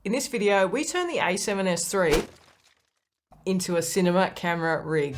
In this video, we turn the A7S III into a cinema camera rig.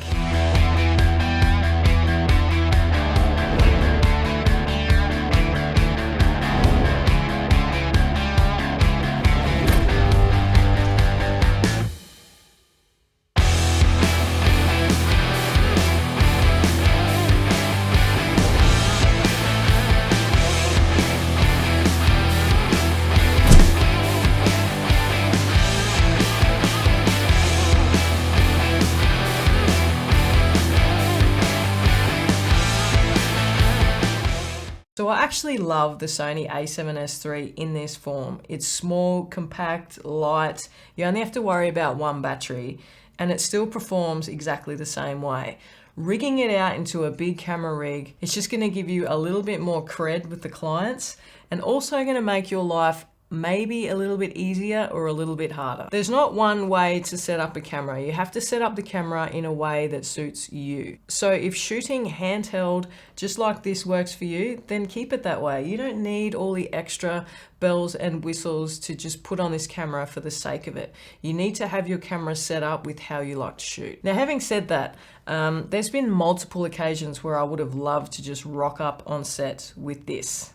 So I actually love the Sony A7S III in this form. It's small, compact, light. You only have to worry about one battery and it still performs exactly the same way. Rigging it out into a big camera rig, it's just gonna give you a little bit more cred with the clients and also gonna make your life maybe a little bit easier or a little bit harder. There's not one way to set up a camera. You have to set up the camera in a way that suits you. So if shooting handheld just like this works for you, then keep it that way. You don't need all the extra bells and whistles to just put on this camera for the sake of it. You need to have your camera set up with how you like to shoot. Now, having said that, there's been multiple occasions where I would have loved to just rock up on set with this.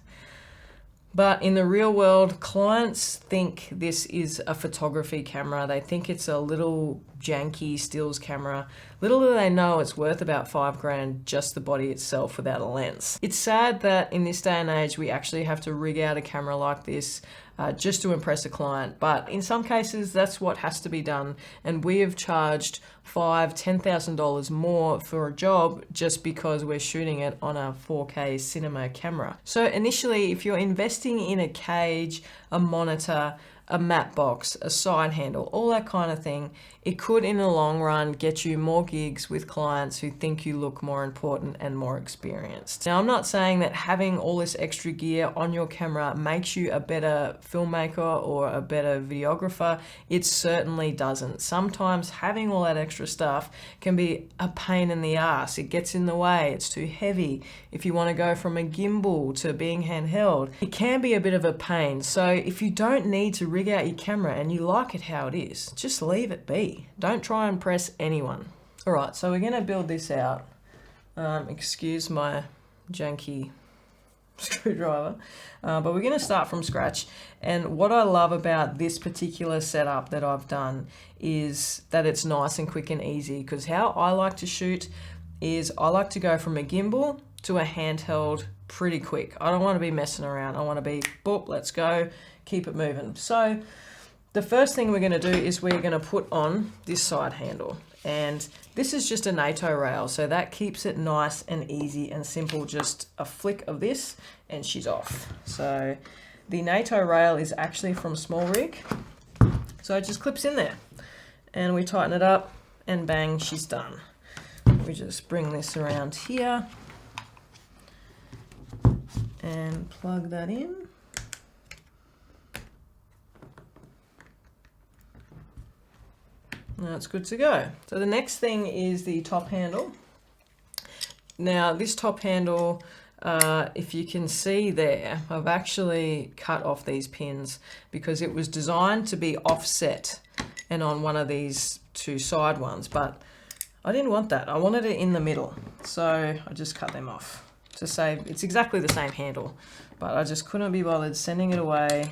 But in the real world, clients think this is a photography camera. They think it's a little janky stills camera. Little do they know it's worth about $5,000 just the body itself without a lens. It's sad that in this day and age, we actually have to rig out a camera like this just to impress a client. But in some cases, that's what has to be done. And we have charged $5,000, $10,000 more for a job just because we're shooting it on a 4K cinema camera. So initially, if you're investing in a cage, a monitor, a matte box, a side handle, all that kind of thing, it could in the long run get you more gigs with clients who think you look more important and more experienced. Now, I'm not saying that having all this extra gear on your camera makes you a better filmmaker or a better videographer. It certainly doesn't. Sometimes having all that extra stuff can be a pain in the ass. It gets in the way, it's too heavy. If you want to go from a gimbal to being handheld, it can be a bit of a pain. So if you don't need to rig out your camera and you like it how it is, just leave it be. Don't try and impress anyone. All right, so we're gonna build this out. Excuse my janky screwdriver, but we're gonna start from scratch. And what I love about this particular setup that I've done is that it's nice and quick and easy, because how I like to shoot is I like to go from a gimbal to a handheld pretty quick. I don't want to be messing around. I want to be, boop, let's go, keep it moving. So the first thing we're going to do is we're going to put on this side handle. And this is just a NATO rail, so that keeps it nice and easy and simple. Just a flick of this and she's off. So the NATO rail is actually from Small Rig. So it just clips in there and we tighten it up and bang, she's done. We just bring this around here and plug that in. Now it's good to go. So the next thing is the top handle. Now this top handle, if you can see there, I've actually cut off these pins because it was designed to be offset and on one of these two side ones, but I didn't want that. I wanted it in the middle. So I just cut them off to save, it's exactly the same handle, but I just couldn't be bothered sending it away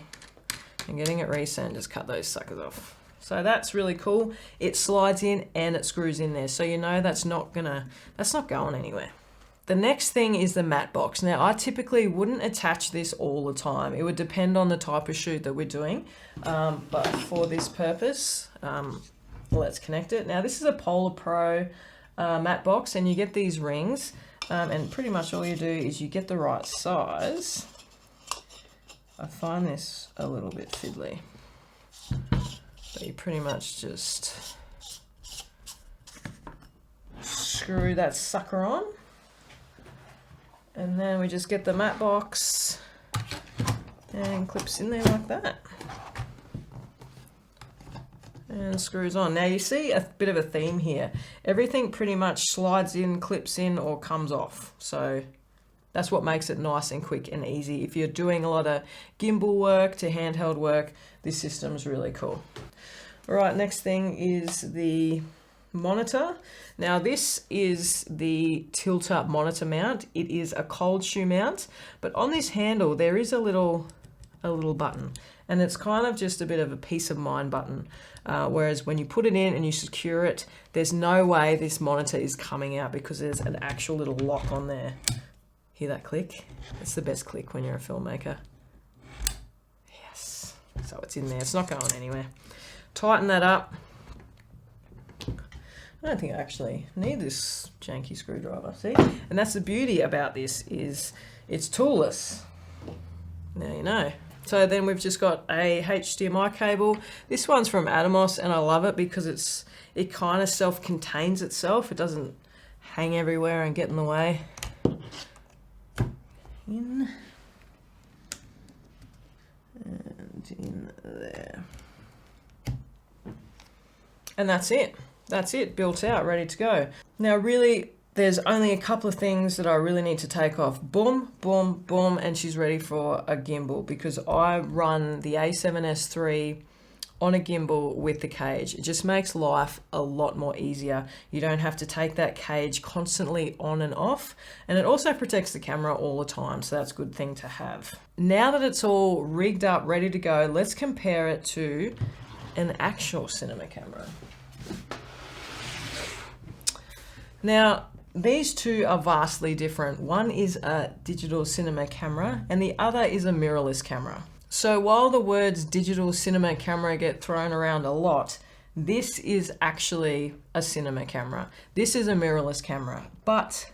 and getting it resent, just cut those suckers off. So that's really cool. It slides in and it screws in there. So you know that's not going anywhere. The next thing is the matte box. Now I typically wouldn't attach this all the time. It would depend on the type of shoot that we're doing. But for this purpose, let's connect it. Now this is a Polar Pro matte box and you get these rings and pretty much all you do is you get the right size. I find this a little bit fiddly. But you pretty much just screw that sucker on. And then we just get the matte box and clips in there like that. And screws on. Now you see a bit of a theme here. Everything pretty much slides in, clips in, or comes off. So That's what makes it nice and quick and easy. If you're doing a lot of gimbal work to handheld work, this system's really cool. All right, next thing is the monitor. Now this is the Tilta monitor mount. It is a cold shoe mount, but on this handle there is a little button, and it's kind of just a bit of a peace of mind button. Whereas when you put it in and you secure it, there's no way this monitor is coming out because there's an actual little lock on there. Hear that click? It's the best click when you're a filmmaker. Yes. So it's in there. It's not going anywhere. Tighten that up. I don't think I actually need this janky screwdriver, see? And that's the beauty about this, is it's toolless. Now you know. So then we've just got a HDMI cable. This one's from Atomos, and I love it because it kind of self-contains itself. It doesn't hang everywhere and get in the way. In and in there. And that's it. That's it, built out, ready to go. Now really, there's only a couple of things that I really need to take off. Boom, boom, boom, and she's ready for a gimbal, because I run the A7S III on a gimbal with the cage. It just makes life a lot more easier. You don't have to take that cage constantly on and off, and it also protects the camera all the time, so that's a good thing to have. Now that it's all rigged up, ready to go, let's compare it to an actual cinema camera. Now, these two are vastly different. One is a digital cinema camera and the other is a mirrorless camera. So while the words digital cinema camera get thrown around a lot, this is actually a cinema camera. This is a mirrorless camera, but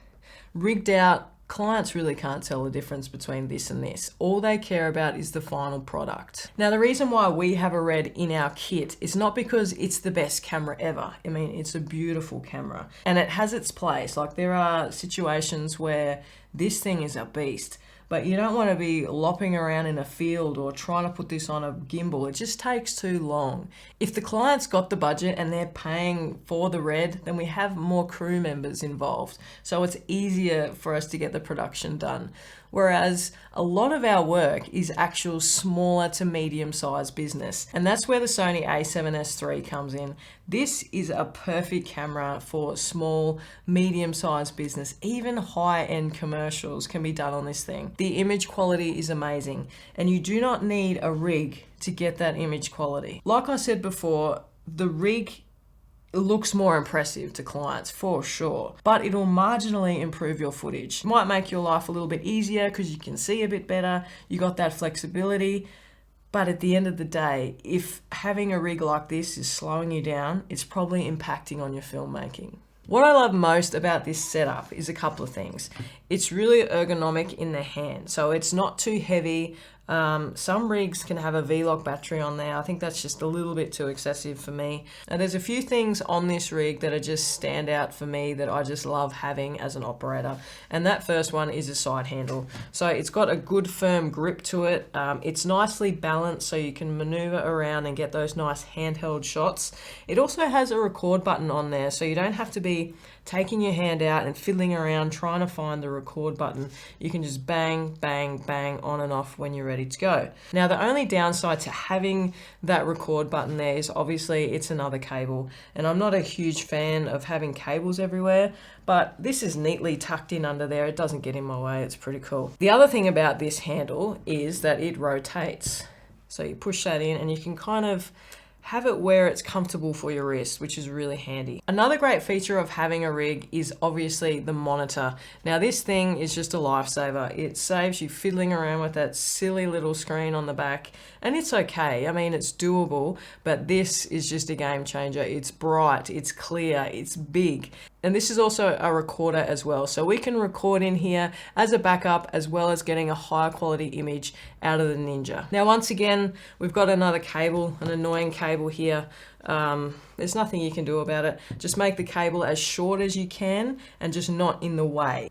rigged out, clients really can't tell the difference between this and this. All they care about is the final product. Now, the reason why we have a Red in our kit is not because it's the best camera ever. I mean, it's a beautiful camera and it has its place. Like, there are situations where this thing is a beast, but you don't want to be lopping around in a field or trying to put this on a gimbal. It just takes too long. If the client's got the budget and they're paying for the Red, then we have more crew members involved. So it's easier for us to get the production done. Whereas a lot of our work is actual smaller to medium sized business. And that's where the Sony A7S III comes in. This is a perfect camera for small, medium sized business. Even high end commercials can be done on this thing. The image quality is amazing, and you do not need a rig to get that image quality. Like I said before, the rig looks more impressive to clients for sure, but it'll marginally improve your footage. It might make your life a little bit easier because you can see a bit better, you got that flexibility, but at the end of the day, if having a rig like this is slowing you down, it's probably impacting on your filmmaking. What I love most about this setup is a couple of things. It's really ergonomic in the hand, so it's not too heavy. Some rigs can have a V-Lock battery on there. I think that's just a little bit too excessive for me. And there's a few things on this rig that are just stand out for me that I just love having as an operator. And that first one is a side handle. So it's got a good firm grip to it. It's nicely balanced so you can maneuver around and get those nice handheld shots. It also has a record button on there, so you don't have to be taking your hand out and fiddling around trying to find the record button. You can just bang, bang, bang on and off when you're ready to go. Now, the only downside to having that record button there is obviously it's another cable, and I'm not a huge fan of having cables everywhere, but this is neatly tucked in under there. It doesn't get in my way. It's pretty cool. The other thing about this handle is that it rotates. So you push that in and you can kind of have it where it's comfortable for your wrist, which is really handy. Another great feature of having a rig is obviously the monitor. Now, this thing is just a lifesaver. It saves you fiddling around with that silly little screen on the back, and it's okay. I mean, it's doable, but this is just a game changer. It's bright, it's clear, it's big. And this is also a recorder as well. So we can record in here as a backup, as well as getting a higher quality image out of the Ninja. Now, once again, we've got another cable, an annoying cable here. There's nothing you can do about it. Just make the cable as short as you can and just not in the way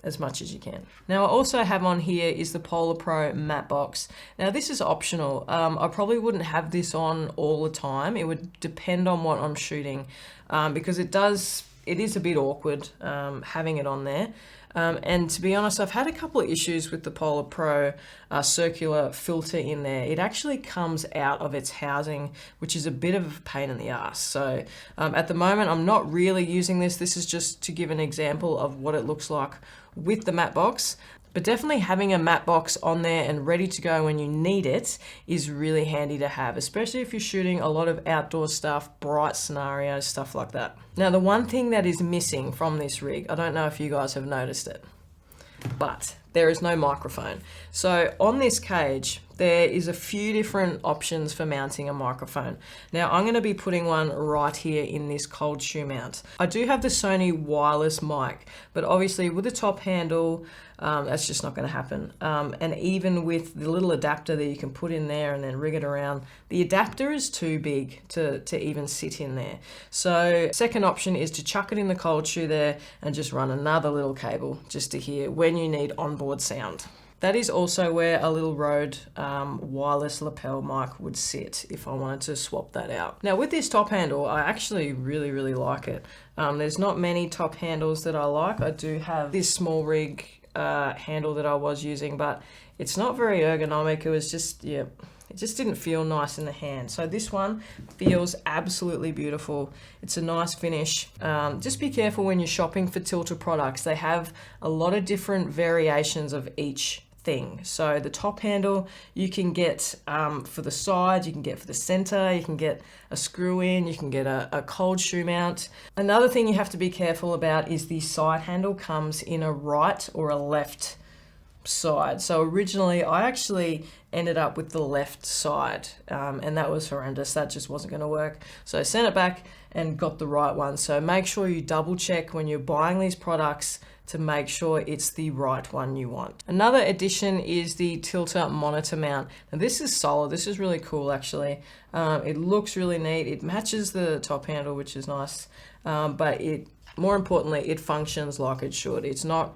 as much as you can. Now, I also have on here is the Polar Pro matte box. Now, this is optional. I probably wouldn't have this on all the time. It would depend on what I'm shooting, because it is a bit awkward having it on there. And to be honest, I've had a couple of issues with the Polar Pro circular filter in there. It actually comes out of its housing, which is a bit of a pain in the ass. So at the moment, I'm not really using this. This is just to give an example of what it looks like with the matte box. But definitely having a matte box on there and ready to go when you need it is really handy to have, especially if you're shooting a lot of outdoor stuff, bright scenarios, stuff like that. Now, the one thing that is missing from this rig, I don't know if you guys have noticed it, but there is no microphone. So on this cage, there is a few different options for mounting a microphone. Now I'm going to be putting one right here in this cold shoe mount. I do have the Sony wireless mic, but obviously with the top handle, that's just not going to happen. And even with the little adapter that you can put in there and then rig it around, the adapter is too big to even sit in there. So second option is to chuck it in the cold shoe there and just run another little cable just to hear when you need onboard sound. That is also where a little Rode wireless lapel mic would sit if I wanted to swap that out. Now with this top handle, I actually really like it. There's not many top handles that I like. I do have this small rig handle that I was using, but it's not very ergonomic. It was just, yeah, it just didn't feel nice in the hand. So this one feels absolutely beautiful. It's a nice finish. Just be careful when you're shopping for Tilta products. They have a lot of different variations of each thing. So the top handle you can get for the side, you can get for the center, you can get a screw in, you can get a cold shoe mount. Another thing you have to be careful about is the side handle comes in a right or a left side. So originally I actually ended up with the left side and that was horrendous. That just wasn't going to work. So I sent it back and got the right one. So make sure you double check when you're buying these products to make sure it's the right one you want. Another addition is the Tilta monitor mount. Now this is solid. This is really cool actually. It looks really neat. It matches the top handle, which is nice, but more importantly, it functions like it should. It's not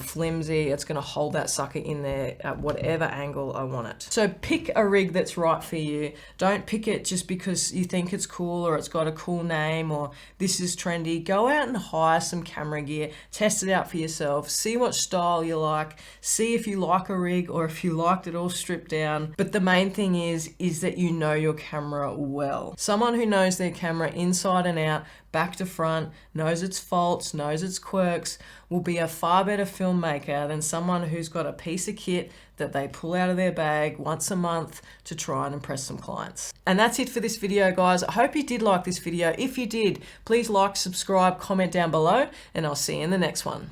flimsy. It's going to hold that sucker in there at whatever angle I want it. So pick a rig that's right for you. Don't pick it just because you think it's cool or it's got a cool name or this is trendy. Go out and hire some camera gear, test it out for yourself, see what style you like, see if you like a rig or if you liked it all stripped down. But the main thing is that you know your camera well. Someone who knows their camera inside and out, back to front, knows its faults, knows its quirks, will be a far better filmmaker than someone who's got a piece of kit that they pull out of their bag once a month to try and impress some clients. And that's it for this video, guys. I hope you did like this video. If you did, please like, subscribe, comment down below, and I'll see you in the next one.